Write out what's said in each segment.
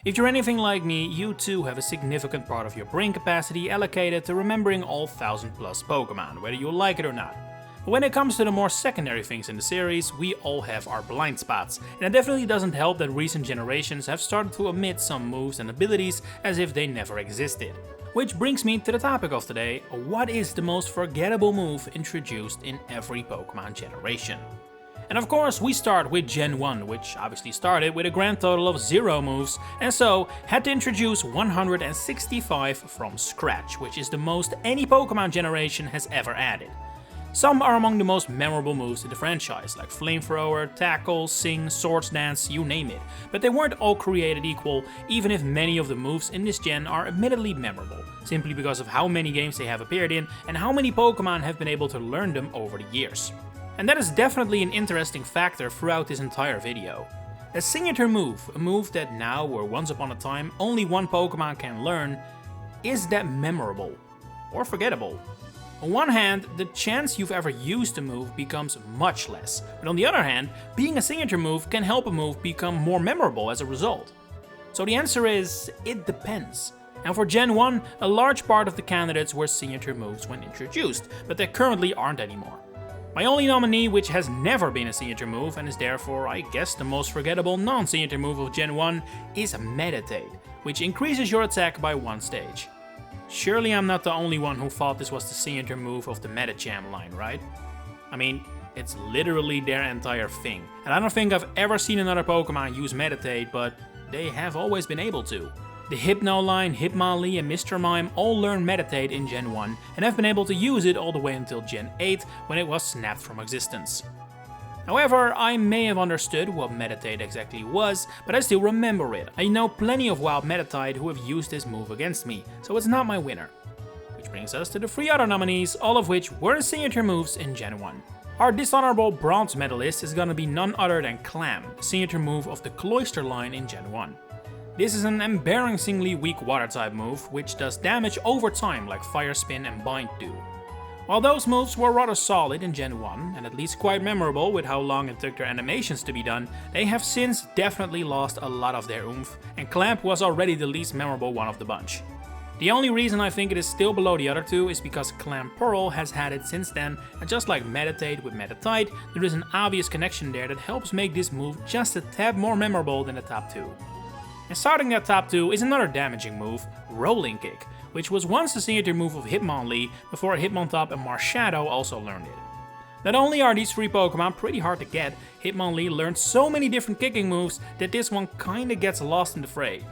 If you're anything like me, you too have a significant part of your brain capacity allocated to remembering all 1000+ Pokémon, whether you like it or not. But when it comes to the more secondary things in the series, we all have our blind spots, and it definitely doesn't help that recent generations have started to omit some moves and abilities as if they never existed. Which brings me to the topic of today: what is the most forgettable move introduced in every Pokémon generation? And of course we start with Gen 1, which obviously started with a grand total of 0 moves, and so had to introduce 165 from scratch, which is the most any Pokémon generation has ever added. Some are among the most memorable moves in the franchise, like Flamethrower, Tackle, Sing, Swords Dance, you name it, but they weren't all created equal, even if many of the moves in this gen are admittedly memorable, simply because of how many games they have appeared in and how many Pokémon have been able to learn them over the years. And that is definitely an interesting factor throughout this entire video. A signature move, a move that now or once upon a time only one Pokémon can learn, is that memorable or forgettable? On one hand, the chance you've ever used a move becomes much less, but on the other hand, being a signature move can help a move become more memorable as a result. So the answer is, it depends. And for Gen 1, a large part of the candidates were signature moves when introduced, but they currently aren't anymore. My only nominee, which has never been a signature move and is therefore, I guess, the most forgettable non-signature move of Gen 1, is Meditate, which increases your attack by 1 stage. Surely I'm not the only one who thought this was the signature move of the Medicham line, right? I mean, it's literally their entire thing, and I don't think I've ever seen another Pokemon use Meditate, but they have always been able to. The Hypno line, Hitmonlee and Mr. Mime all learned Meditate in Gen 1 and have been able to use it all the way until Gen 8 when it was snapped from existence. However, I may have understood what Meditate exactly was, but I still remember it. I know plenty of wild Meditite who have used this move against me, so it's not my winner. Which brings us to the 3 other nominees, all of which were signature moves in Gen 1. Our dishonorable bronze medalist is gonna be none other than Clam, the signature move of the Cloyster line in Gen 1. This is an embarrassingly weak water type move, which does damage over time like Fire Spin and Bind do. While those moves were rather solid in Gen 1, and at least quite memorable with how long it took their animations to be done, they have since definitely lost a lot of their oomph, and Clamp was already the least memorable one of the bunch. The only reason I think it is still below the other two is because Clamp Pearl has had it since then, and just like Meditate with Meditite, there is an obvious connection there that helps make this move just a tad more memorable than the top 2. And starting that top 2 is another damaging move, Rolling Kick, which was once the signature move of Hitmonlee before Hitmontop and Marshadow also learned it. Not only are these 3 Pokemon pretty hard to get, Hitmonlee learned so many different kicking moves that this one kinda gets lost in the fray.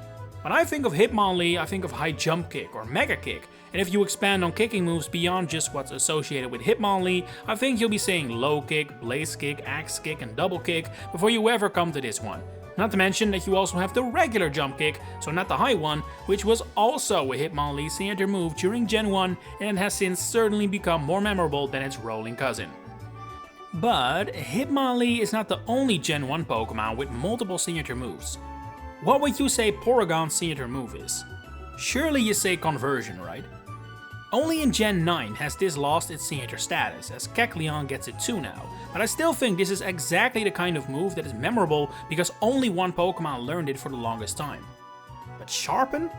When I think of Hitmonlee, I think of High Jump Kick or Mega Kick, and if you expand on kicking moves beyond just what's associated with Hitmonlee, I think you'll be saying Low Kick, Blaze Kick, Axe Kick and Double Kick before you ever come to this one. Not to mention that you also have the regular jump kick, so not the high one, which was also a Hitmonlee signature move during Gen 1 and it has since certainly become more memorable than its rolling cousin. But Hitmonlee is not the only Gen 1 Pokemon with multiple signature moves. What would you say Porygon's signature move is? Surely you say Conversion, right? Only in Gen 9 has this lost its signature status, as Kecleon gets it too now, but I still think this is exactly the kind of move that is memorable because only one Pokemon learned it for the longest time. But Sharpen?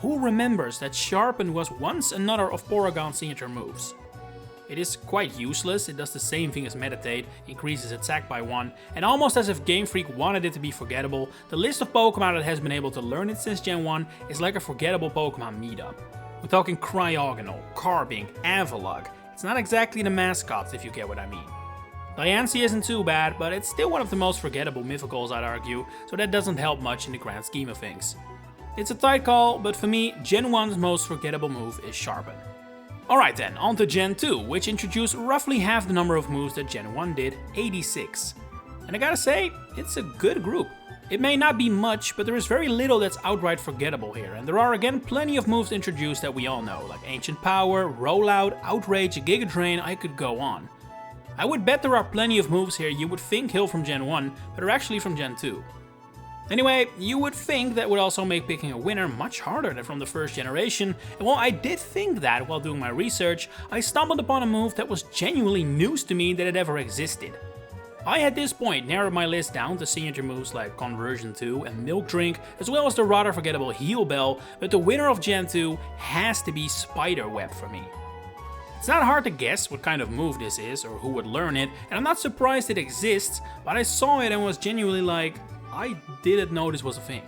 Who remembers that Sharpen was once another of Porygon's signature moves? It is quite useless, it does the same thing as Meditate, increases attack by 1, and almost as if Game Freak wanted it to be forgettable, the list of Pokemon that has been able to learn it since Gen 1 is like a forgettable Pokemon meetup. We're talking Cryogonal, Carbink, Avalugg. It's not exactly the mascots if you get what I mean. Diancie isn't too bad, but it's still one of the most forgettable mythicals I'd argue, so that doesn't help much in the grand scheme of things. It's a tight call, but for me, Gen 1's most forgettable move is Sharpen. Alright then, on to Gen 2, which introduced roughly half the number of moves that Gen 1 did, 86. And I gotta say, it's a good group. It may not be much, but there is very little that's outright forgettable here, and there are again plenty of moves introduced that we all know, like Ancient Power, Rollout, Outrage, Giga Drain, I could go on. I would bet there are plenty of moves here you would think hail from Gen 1, but are actually from Gen 2. Anyway, you would think that would also make picking a winner much harder than from the first generation, and while I did think that while doing my research, I stumbled upon a move that was genuinely news to me that it ever existed. I at this point narrowed my list down to signature moves like Conversion 2 and Milk Drink, as well as the rather forgettable Heal Bell, but the winner of Gen 2 has to be Spider Web for me. It's not hard to guess what kind of move this is or who would learn it, and I'm not surprised it exists, but I saw it and was genuinely like, I didn't know this was a thing.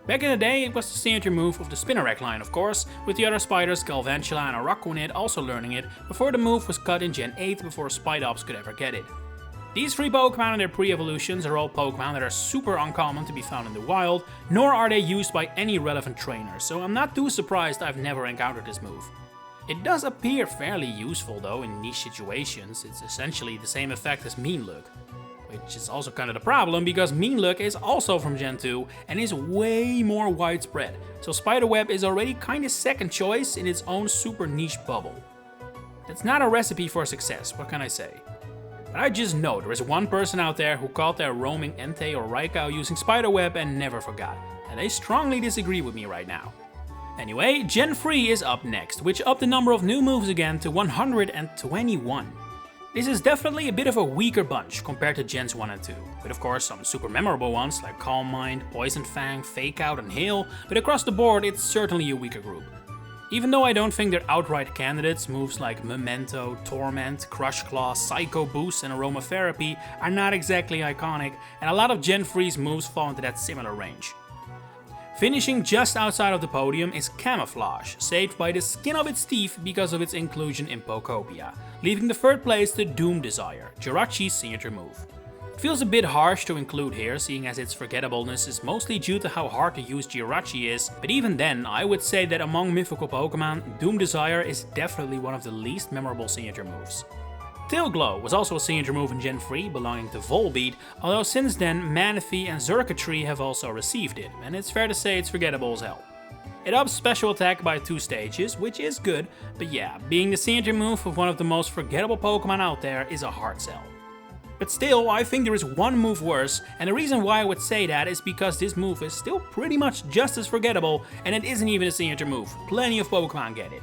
Back in the day, it was the signature move of the Spinnerack line, of course, with the other spiders Galvantula and Araquanid also learning it before the move was cut in Gen 8 before Spidops could ever get it. These 3 Pokémon and their pre-evolutions are all Pokémon that are super uncommon to be found in the wild, nor are they used by any relevant trainer, so I'm not too surprised I've never encountered this move. It does appear fairly useful though in niche situations. It's essentially the same effect as Mean Look. Which is also kind of the problem because Mean Look is also from Gen 2 and is way more widespread, so Spiderweb is already kinda second choice in its own super niche bubble. That's not a recipe for success, what can I say? But I just know there is one person out there who caught their roaming Entei or Raikou using Spiderweb and never forgot, and they strongly disagree with me right now. Anyway, Gen 3 is up next, which upped the number of new moves again to 121. This is definitely a bit of a weaker bunch compared to Gens 1 and 2, with of course some super memorable ones like Calm Mind, Poison Fang, Fake Out and Hail, but across the board it's certainly a weaker group. Even though I don't think they're outright candidates, moves like Memento, Torment, Crush Claw, Psycho Boost and Aromatherapy are not exactly iconic, and a lot of Gen 3's moves fall into that similar range. Finishing just outside of the podium is Camouflage, saved by the skin of its teeth because of its inclusion in Pokopia, leaving the third place to Doom Desire, Jirachi's signature move. It feels a bit harsh to include here, seeing as its forgettableness is mostly due to how hard to use Jirachi is, but even then I would say that among mythical Pokemon, Doom Desire is definitely one of the least memorable signature moves. Tail Glow was also a signature move in Gen 3 belonging to Volbeat, although since then Manaphy and Xurkitree have also received it, and it's fair to say it's forgettable as hell. It ups special attack by 2 stages, which is good, but yeah, being the signature move of one of the most forgettable Pokemon out there is a hard sell. But still, I think there is one move worse, and the reason why I would say that is because this move is still pretty much just as forgettable, and it isn't even a signature move. Plenty of Pokemon get it.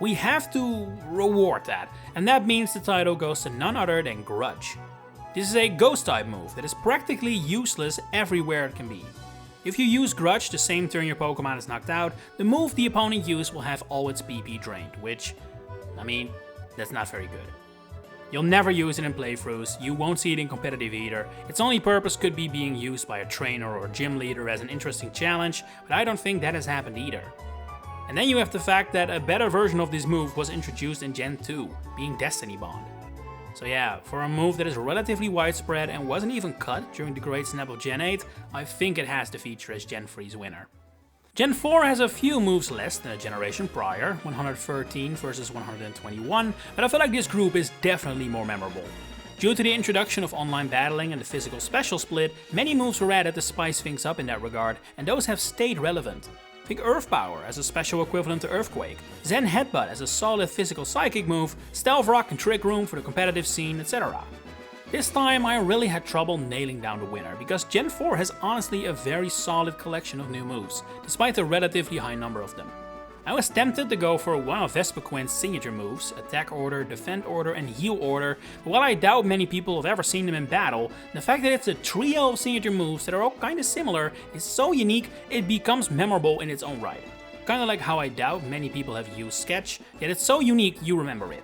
We have to reward that, and that means the title goes to none other than Grudge. This is a Ghost type move that is practically useless everywhere it can be. If you use Grudge the same turn your Pokemon is knocked out, the move the opponent used will have all its PP drained, which, I mean, that's not very good. You'll never use it in playthroughs, you won't see it in competitive either, its only purpose could be being used by a trainer or gym leader as an interesting challenge, but I don't think that has happened either. And then you have the fact that a better version of this move was introduced in Gen 2, being Destiny Bond. So yeah, for a move that is relatively widespread and wasn't even cut during the Great Snap of Gen 8, I think it has to feature as Gen 3's winner. Gen 4 has a few moves less than a generation prior, 113 versus 121, but I feel like this group is definitely more memorable. Due to the introduction of online battling and the physical special split, many moves were added to spice things up in that regard, and those have stayed relevant. Think Earth Power as a special equivalent to Earthquake, Zen Headbutt as a solid physical psychic move, Stealth Rock and Trick Room for the competitive scene, etc. This time I really had trouble nailing down the winner, because Gen 4 has honestly a very solid collection of new moves, despite the relatively high number of them. I was tempted to go for one of Vespiquen's signature moves, Attack Order, Defend Order and Heal Order, but while I doubt many people have ever seen them in battle, the fact that it's a trio of signature moves that are all kinda similar is so unique it becomes memorable in its own right. Kinda like how I doubt many people have used Sketch, yet it's so unique you remember it.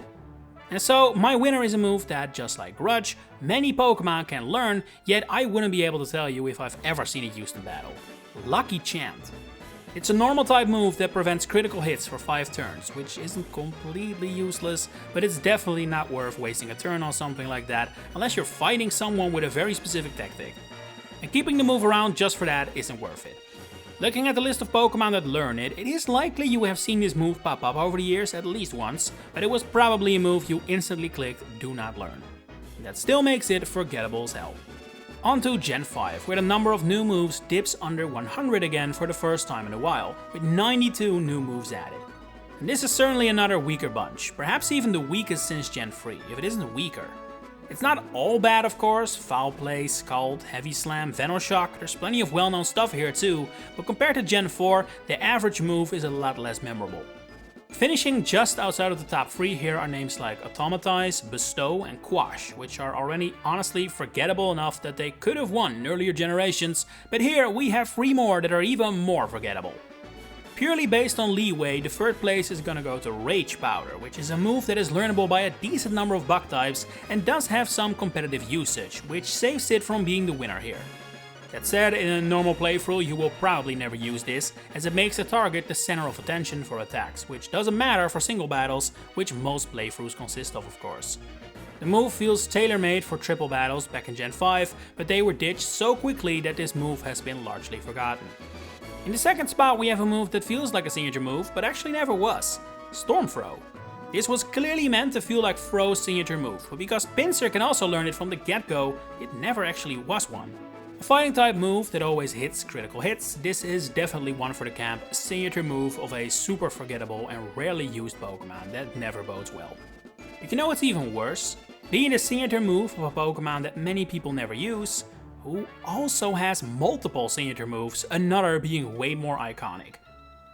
And so, my winner is a move that, just like Grudge, many Pokemon can learn, yet I wouldn't be able to tell you if I've ever seen it used in battle. Lucky Chant. It's a normal type move that prevents critical hits for 5 turns, which isn't completely useless, but it's definitely not worth wasting a turn on something like that unless you're fighting someone with a very specific tactic. And keeping the move around just for that isn't worth it. Looking at the list of Pokemon that learn it, it is likely you have seen this move pop up over the years at least once, but it was probably a move you instantly clicked Do Not Learn. That still makes it forgettable as hell. On to Gen 5, where the number of new moves dips under 100 again for the first time in a while, with 92 new moves added. And this is certainly another weaker bunch, perhaps even the weakest since Gen 3, if it isn't weaker. It's not all bad of course, Foul Play, Scald, Heavy Slam, Venoshock, there's plenty of well-known stuff here too, but compared to Gen 4, the average move is a lot less memorable. Finishing just outside of the top 3 here are names like Automatize, Bestow and Quash, which are already honestly forgettable enough that they could have won in earlier generations, but here we have 3 more that are even more forgettable. Purely based on leeway, the third place is gonna go to Rage Powder, which is a move that is learnable by a decent number of bug types and does have some competitive usage, which saves it from being the winner here. That said, in a normal playthrough you will probably never use this, as it makes the target the center of attention for attacks, which doesn't matter for single battles, which most playthroughs consist of course. The move feels tailor-made for triple battles back in Gen 5, but they were ditched so quickly that this move has been largely forgotten. In the second spot we have a move that feels like a signature move, but actually never was, Storm Throw. This was clearly meant to feel like Throw's signature move, but because Pinsir can also learn it from the get-go, it never actually was one. A fighting type move that always hits critical hits, this is definitely one for the camp, a signature move of a super forgettable and rarely used Pokemon that never bodes well. If you know what's even worse, being a signature move of a Pokemon that many people never use, who also has multiple signature moves, another being way more iconic.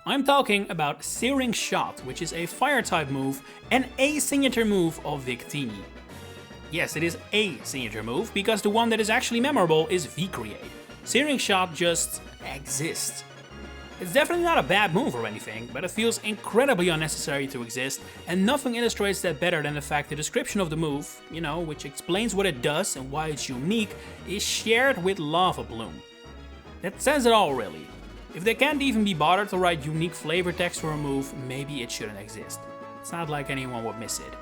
I'm talking about Searing Shot, which is a fire type move and a signature move of Victini. Yes, it is a signature move, because the one that is actually memorable is V-Create. Searing Shot just exists. It's definitely not a bad move or anything, but it feels incredibly unnecessary to exist, and nothing illustrates that better than the fact the description of the move, which explains what it does and why it's unique, is shared with Lava Bloom. That says it all really. If they can't even be bothered to write unique flavor text for a move, maybe it shouldn't exist. It's not like anyone would miss it.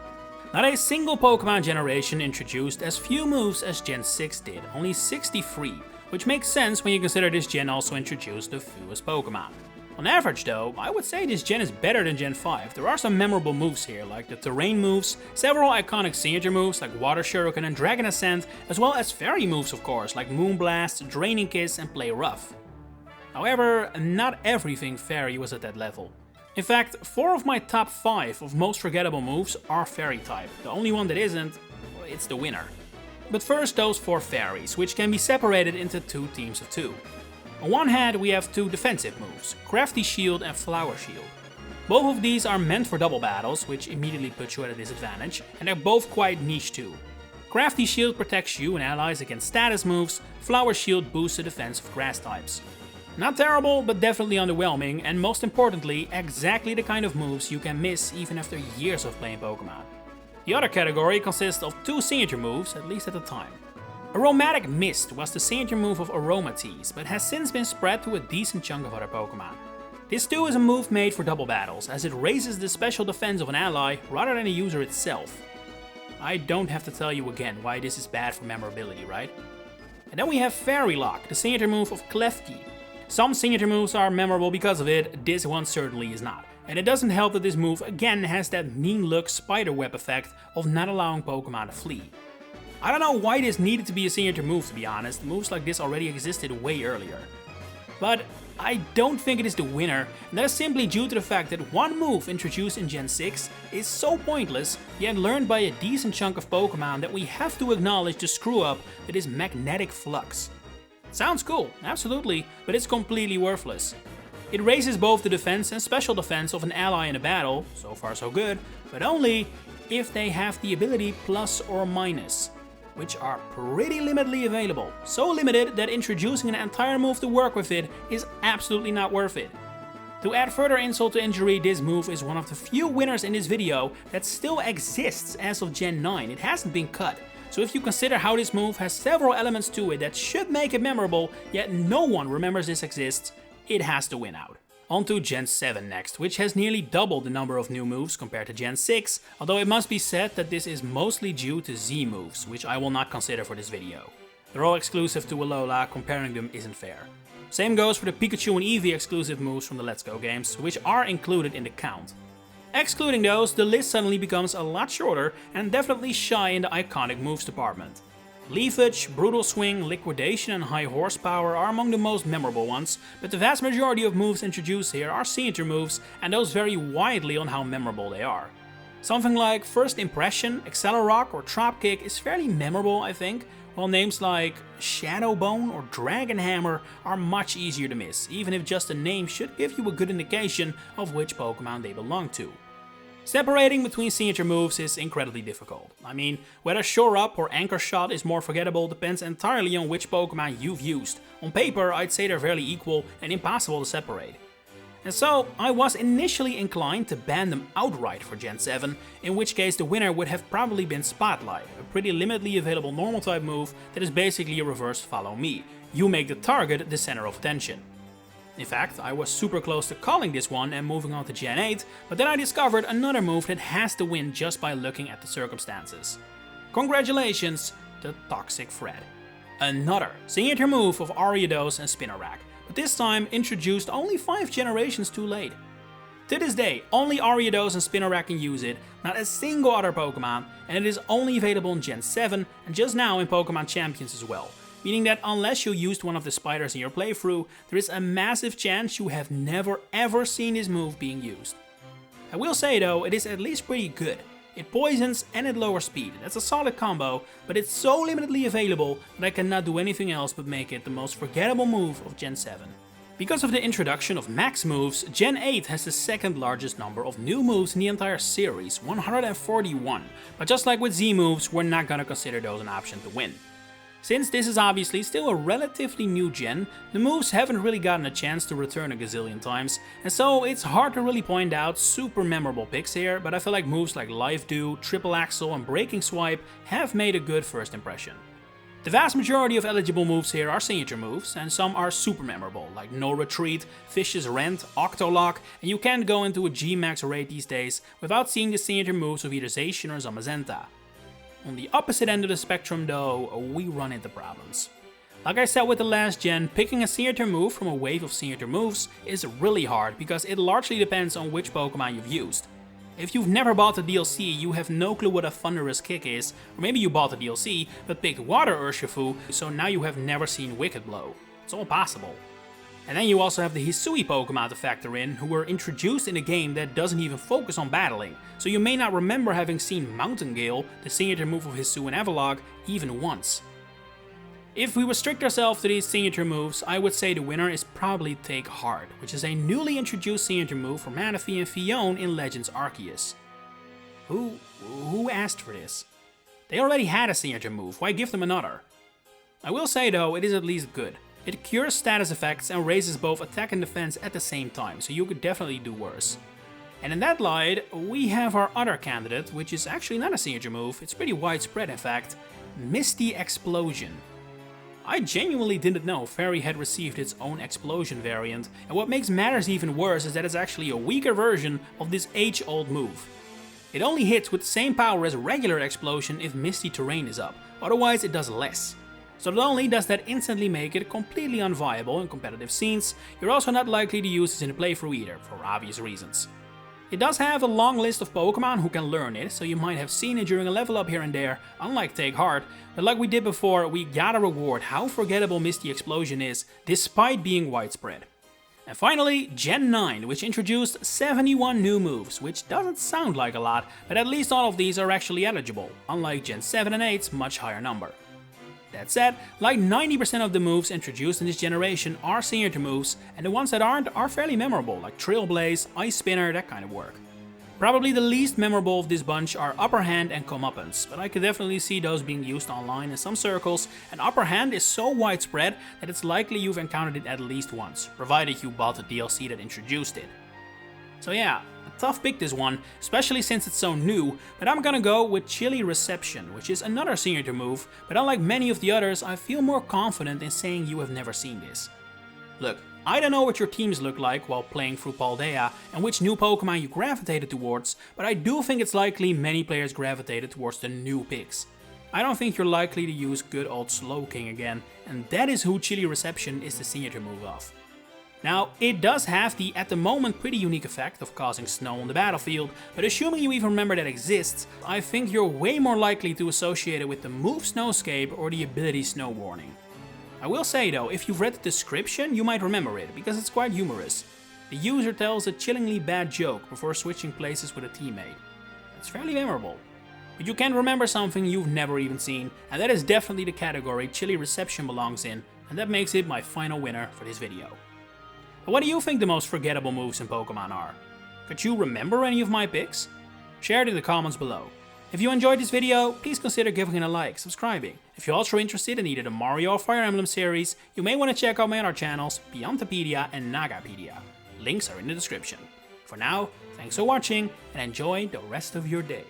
Not a single Pokemon generation introduced as few moves as Gen 6 did, only 63, which makes sense when you consider this gen also introduced the fewest Pokemon. On average though, I would say this gen is better than Gen 5. There are some memorable moves here, like the terrain moves, several iconic signature moves like Water Shuriken and Dragon Ascent, as well as fairy moves of course, like Moonblast, Draining Kiss and Play Rough. However, not everything fairy was at that level. In fact, 4 of my top 5 of most forgettable moves are fairy type. The only one that isn't, well, it's the winner. But first those 4 fairies, which can be separated into 2 teams of 2. On one hand we have 2 defensive moves, Crafty Shield and Flower Shield. Both of these are meant for double battles, which immediately puts you at a disadvantage, and they're both quite niche too. Crafty Shield protects you and allies against status moves, Flower Shield boosts the defense of grass types. Not terrible, but definitely underwhelming, and most importantly, exactly the kind of moves you can miss even after years of playing Pokemon. The other category consists of 2 signature moves, at least at the time. Aromatic Mist was the signature move of Aromatisse, but has since been spread to a decent chunk of other Pokemon. This too is a move made for double battles, as it raises the special defense of an ally rather than the user itself. I don't have to tell you again why this is bad for memorability, right? And then we have Fairy Lock, the signature move of Klefki. Some signature moves are memorable because of it, this one certainly is not. And it doesn't help that this move again has that mean look spiderweb effect of not allowing Pokemon to flee. I don't know why this needed to be a signature move, to be honest, moves like this already existed way earlier. But I don't think it is the winner, and that is simply due to the fact that one move introduced in Gen 6 is so pointless, yet learned by a decent chunk of Pokemon that we have to acknowledge the screw up that is Magnetic Flux. Sounds cool, absolutely, but it's completely worthless. It raises both the defense and special defense of an ally in a battle, so far so good, but only if they have the ability plus or minus, which are pretty limitedly available. So limited that introducing an entire move to work with it is absolutely not worth it. To add further insult to injury, this move is one of the few winners in this video that still exists as of Gen 9, it hasn't been cut. So if you consider how this move has several elements to it that should make it memorable, yet no one remembers this exists, it has to win out. On to Gen 7 next, which has nearly doubled the number of new moves compared to Gen 6, although it must be said that this is mostly due to Z moves, which I will not consider for this video. They're all exclusive to Alola, comparing them isn't fair. Same goes for the Pikachu and Eevee exclusive moves from the Let's Go games, which are included in the count. Excluding those, the list suddenly becomes a lot shorter and definitely shy in the iconic moves department. Leafage, Brutal Swing, Liquidation and High Horsepower are among the most memorable ones, but the vast majority of moves introduced here are signature moves, and those vary widely on how memorable they are. Something like First Impression, Accelerock or Trop Kick is fairly memorable, I think, while names like Shadow Bone or Dragon Hammer are much easier to miss, even if just the name should give you a good indication of which Pokemon they belong to. Separating between signature moves is incredibly difficult. I mean, whether Shore Up or Anchor Shot is more forgettable depends entirely on which Pokemon you've used. On paper, I'd say they're fairly equal and impossible to separate. And so, I was initially inclined to ban them outright for Gen 7, in which case the winner would have probably been Spotlight, a pretty limitedly available normal type move that is basically a reverse follow me. You make the target the center of attention. In fact, I was super close to calling this one and moving on to Gen 8, but then I discovered another move that has to win just by looking at the circumstances. Congratulations, the Toxic Fred. Another signature move of Ariados and Spinarak, but this time introduced only 5 generations too late. To this day, only Ariados and Spinarak can use it, not a single other Pokemon, and it is only available in Gen 7 and just now in Pokemon Champions as well. Meaning that unless you used one of the spiders in your playthrough, there is a massive chance you have never ever seen this move being used. I will say though, it is at least pretty good. It poisons and it lowers speed, that's a solid combo, but it's so limitedly available that I cannot do anything else but make it the most forgettable move of Gen 7. Because of the introduction of max moves, Gen 8 has the second largest number of new moves in the entire series, 141, but just like with Z moves, we're not gonna consider those an option to win. Since this is obviously still a relatively new gen, the moves haven't really gotten a chance to return a gazillion times, and so it's hard to really point out super memorable picks here, but I feel like moves like Life Do, Triple Axle and Breaking Swipe have made a good first impression. The vast majority of eligible moves here are signature moves, and some are super memorable, like No Retreat, Vicious Rent, Octolock, and you can't go into a G-Max raid these days without seeing the signature moves of either Zacian or Zamazenta. On the opposite end of the spectrum though, we run into problems. Like I said with the last gen, picking a signature move from a wave of signature moves is really hard because it largely depends on which Pokemon you've used. If you've never bought the DLC, you have no clue what a Thunderous Kick is, or maybe you bought the DLC but picked Water Urshifu, so now you have never seen Wicked Blow. It's all possible. And then you also have the Hisui Pokemon to factor in, who were introduced in a game that doesn't even focus on battling, so you may not remember having seen Mountain Gale, the signature move of Hisui and Avalok, even once. If we restrict ourselves to these signature moves, I would say the winner is probably Take Heart, which is a newly introduced signature move for Manaphy and Fion in Legends Arceus. Who asked for this? They already had a signature move, why give them another? I will say though, it is at least good. It cures status effects and raises both attack and defense at the same time, so you could definitely do worse. And in that light, we have our other candidate, which is actually not a signature move, it's pretty widespread in fact, Misty Explosion. I genuinely didn't know Fairy had received its own Explosion variant, and what makes matters even worse is that it's actually a weaker version of this age-old move. It only hits with the same power as regular Explosion if Misty Terrain is up, otherwise it does less. So not only does that instantly make it completely unviable in competitive scenes, you're also not likely to use this in a playthrough either, for obvious reasons. It does have a long list of Pokemon who can learn it, so you might have seen it during a level up here and there, unlike Take Heart, but like we did before, we gotta reward how forgettable Misty Explosion is, despite being widespread. And finally, Gen 9, which introduced 71 new moves, which doesn't sound like a lot, but at least all of these are actually eligible, unlike Gen 7 and 8's much higher number. That said, like 90% of the moves introduced in this generation are signature moves, and the ones that aren't are fairly memorable, like Trailblaze, Ice Spinner, that kind of work. Probably the least memorable of this bunch are Upper Hand and Comeuppance, but I could definitely see those being used online in some circles, and Upper Hand is so widespread that it's likely you've encountered it at least once, provided you bought the DLC that introduced it. So yeah, a tough pick this one, especially since it's so new, but I'm gonna go with Chilly Reception, which is another signature move, but unlike many of the others, I feel more confident in saying you have never seen this. Look, I don't know what your teams look like while playing through Paldea and which new Pokemon you gravitated towards, but I do think it's likely many players gravitated towards the new picks. I don't think you're likely to use good old Slowking again, and that is who Chilly Reception is the signature move of. Now, it does have the, at the moment, pretty unique effect of causing snow on the battlefield, but assuming you even remember that exists, I think you're way more likely to associate it with the move Snowscape or the ability Snow Warning. I will say though, if you've read the description, you might remember it, because it's quite humorous. The user tells a chillingly bad joke before switching places with a teammate. It's fairly memorable. But you can remember something you've never even seen, and that is definitely the category Chilly Reception belongs in, and that makes it my final winner for this video. But what do you think the most forgettable moves in Pokemon are? Could you remember any of my picks? share it in the comments below. If you enjoyed this video, please consider giving it a like, subscribing. If you're also interested in either the Mario or Fire Emblem series, you may want to check out my other channels, Pichupedia and Nagapedia. Links are in the description. For now, thanks for watching and enjoy the rest of your day.